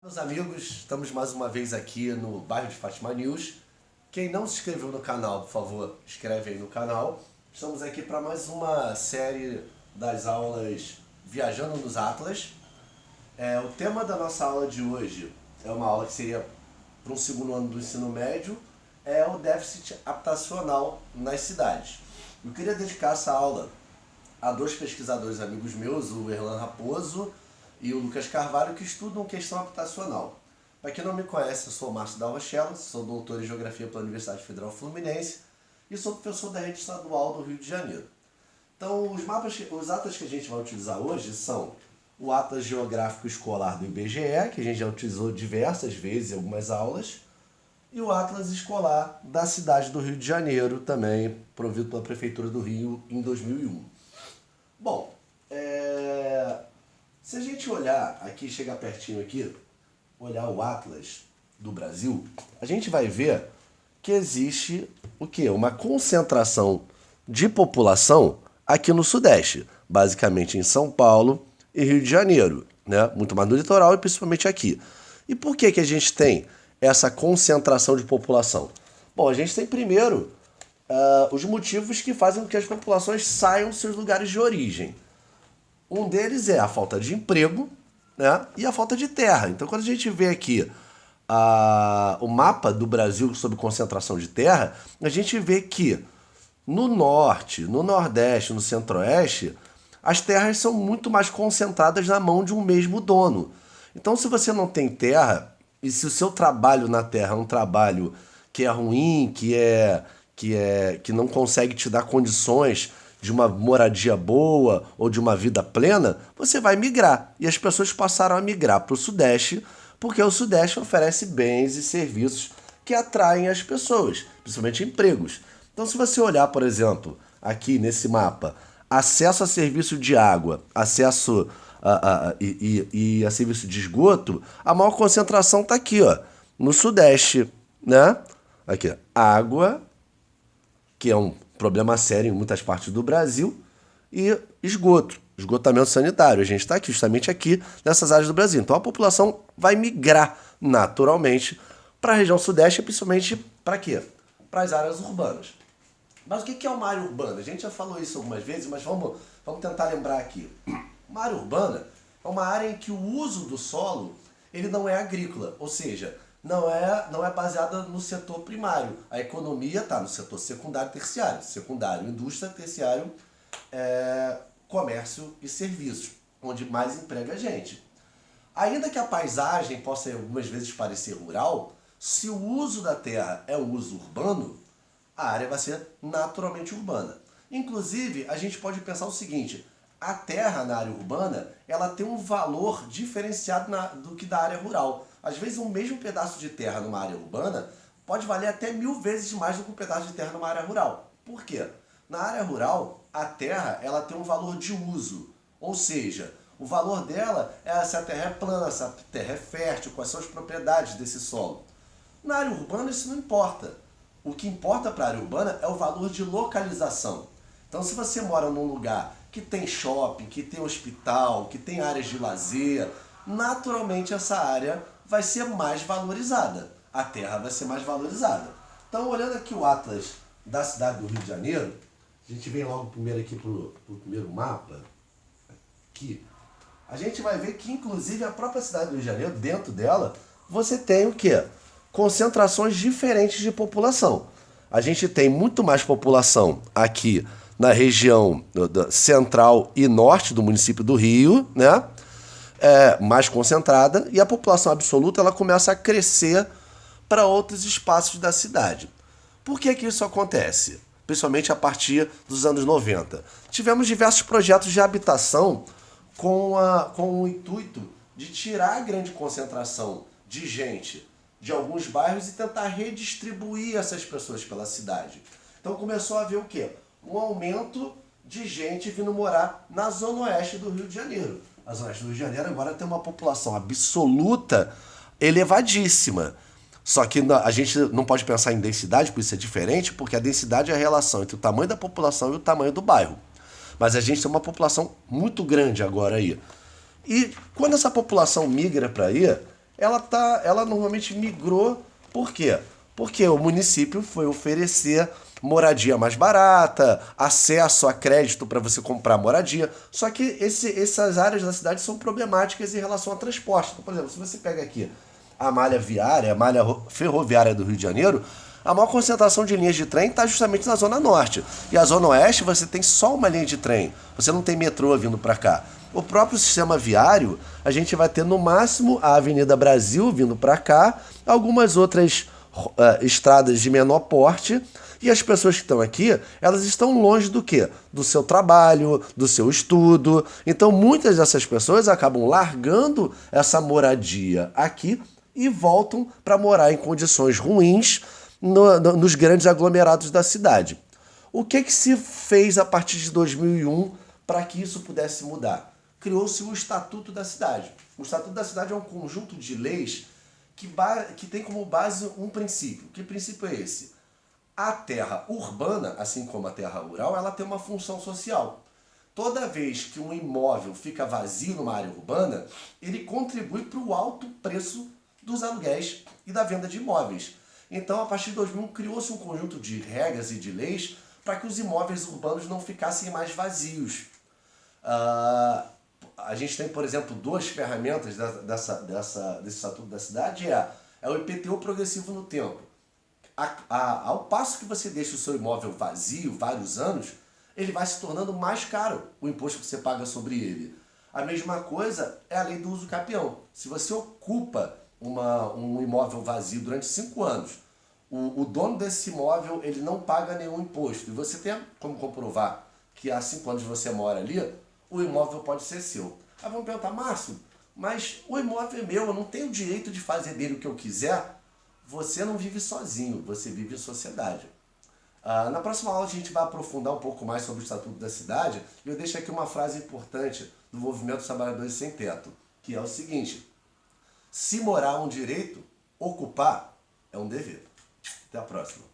Meus amigos, estamos mais uma vez aqui no bairro de Fátima News. Quem não se inscreveu no canal, por favor, inscreve aí no canal. Estamos aqui para mais uma série das aulas Viajando nos Atlas. O tema da nossa aula de hoje é uma aula que seria para um segundo ano do ensino médio, é o déficit habitacional nas cidades. Eu queria dedicar essa aula a dois pesquisadores amigos meus, o Erlan Raposo e o Lucas Carvalho, que estudam questão habitacional. Para quem não me conhece, eu sou o Márcio da Rochela, sou doutor em Geografia pela Universidade Federal Fluminense e sou professor da rede estadual do Rio de Janeiro. Então, os atlas que a gente vai utilizar hoje são o Atlas Geográfico Escolar do IBGE, que a gente já utilizou diversas vezes em algumas aulas, e o Atlas Escolar da cidade do Rio de Janeiro, também provido pela Prefeitura do Rio em 2001. Bom, se a gente olhar aqui, chegar pertinho aqui, olhar o Atlas do Brasil, a gente vai ver que existe o quê? Uma concentração de população aqui no Sudeste, basicamente em São Paulo e Rio de Janeiro, né? Muito mais no litoral e principalmente aqui. E por que que a gente tem essa concentração de população? Bom, a gente tem primeiro os motivos que fazem com que as populações saiam dos seus lugares de origem. Um deles é a falta de emprego, né, e a falta de terra. Então, quando a gente vê aqui o mapa do Brasil sobre concentração de terra, a gente vê que no norte, no nordeste, no centro-oeste, as terras são muito mais concentradas na mão de um mesmo dono. Então, se você não tem terra, e se o seu trabalho na terra é um trabalho que é ruim, que não consegue te dar condições de uma moradia boa ou de uma vida plena, você vai migrar. E as pessoas passaram a migrar para o Sudeste, porque o Sudeste oferece bens e serviços que atraem as pessoas, principalmente empregos. Então, se você olhar, por exemplo, aqui nesse mapa, acesso a serviço de água, acesso a serviço de esgoto, a maior concentração está aqui, ó, no Sudeste, né? Aqui, água, que é um problema sério em muitas partes do Brasil, e esgotamento sanitário. A gente está aqui, justamente aqui, nessas áreas do Brasil. Então a população vai migrar naturalmente para a região sudeste, principalmente para quê? Para as áreas urbanas. Mas o que é uma área urbana? A gente já falou isso algumas vezes, mas vamos tentar lembrar aqui. Uma área urbana é uma área em que o uso do solo ele não é agrícola, ou seja, não é baseada no setor primário. A economia está no setor secundário e terciário. Secundário, indústria, terciário, comércio e serviços, onde mais emprega gente. Ainda que a paisagem possa algumas vezes parecer rural, se o uso da terra é um uso urbano, a área vai ser naturalmente urbana. Inclusive, a gente pode pensar o seguinte: a terra na área urbana ela tem um valor diferenciado do que da área rural. Às vezes, um mesmo pedaço de terra numa área urbana pode valer até 1000 vezes mais do que um pedaço de terra numa área rural. Por quê? Na área rural, a terra ela tem um valor de uso. Ou seja, o valor dela é se a terra é plana, se a terra é fértil, quais são as propriedades desse solo. Na área urbana, isso não importa. O que importa para a área urbana é o valor de localização. Então, se você mora num lugar que tem shopping, que tem hospital, que tem áreas de lazer, naturalmente essa área vai ser mais valorizada. A terra vai ser mais valorizada. Então, olhando aqui o Atlas da cidade do Rio de Janeiro, a gente vem logo primeiro aqui para o primeiro mapa, aqui, a gente vai ver que, inclusive, a própria cidade do Rio de Janeiro, dentro dela, você tem o quê? Concentrações diferentes de população. A gente tem muito mais população aqui na região central e norte do município do Rio, né? Mais concentrada, e a população absoluta ela começa a crescer para outros espaços da cidade. Por que isso acontece? Principalmente a partir dos anos 90. Tivemos diversos projetos de habitação com o intuito de tirar a grande concentração de gente de alguns bairros e tentar redistribuir essas pessoas pela cidade. Então começou a haver o quê? Um aumento de gente vindo morar na zona oeste do Rio de Janeiro. A zona oeste do Rio de Janeiro agora tem uma população absoluta elevadíssima. Só que a gente não pode pensar em densidade, por isso é diferente, porque a densidade é a relação entre o tamanho da população e o tamanho do bairro. Mas a gente tem uma população muito grande agora aí. E quando essa população migra para aí, ela normalmente migrou. Por quê? Porque o município foi oferecer moradia mais barata, acesso a crédito para você comprar moradia. Só que essas áreas da cidade são problemáticas em relação ao transporte. Então, por exemplo, se você pega aqui a malha viária, a malha ferroviária do Rio de Janeiro, a maior concentração de linhas de trem está justamente na Zona Norte. E a Zona Oeste você tem só uma linha de trem. Você não tem metrô vindo para cá. O próprio sistema viário, a gente vai ter no máximo a Avenida Brasil vindo para cá, algumas outras estradas de menor porte, e as pessoas que estão aqui, elas estão longe do quê? Do seu trabalho, do seu estudo. Então muitas dessas pessoas acabam largando essa moradia aqui e voltam para morar em condições ruins nos grandes aglomerados da cidade. O que se fez a partir de 2001 para que isso pudesse mudar? Criou-se o Estatuto da Cidade. O Estatuto da Cidade é um conjunto de leis que tem como base um princípio. Que princípio é esse? A terra urbana, assim como a terra rural, ela tem uma função social. Toda vez que um imóvel fica vazio numa área urbana, ele contribui para o alto preço dos aluguéis e da venda de imóveis. Então, a partir de 2001, criou-se um conjunto de regras e de leis para que os imóveis urbanos não ficassem mais vazios. A gente tem, por exemplo, duas ferramentas desse Estatuto da Cidade, é o IPTU progressivo no tempo. Ao passo que você deixa o seu imóvel vazio vários anos, ele vai se tornando mais caro, o imposto que você paga sobre ele. A mesma coisa é a lei do uso capião. Se você ocupa um imóvel vazio durante 5 anos, o dono desse imóvel ele não paga nenhum imposto. E você tem como comprovar que há 5 anos você mora ali, o imóvel pode ser seu. Aí vamos perguntar, Márcio, mas o imóvel é meu, eu não tenho o direito de fazer dele o que eu quiser? Você não vive sozinho, você vive em sociedade. Na próxima aula a gente vai aprofundar um pouco mais sobre o Estatuto da Cidade e eu deixo aqui uma frase importante do Movimento dos Trabalhadores Sem Teto, que é o seguinte: se morar é um direito, ocupar é um dever. Até a próxima.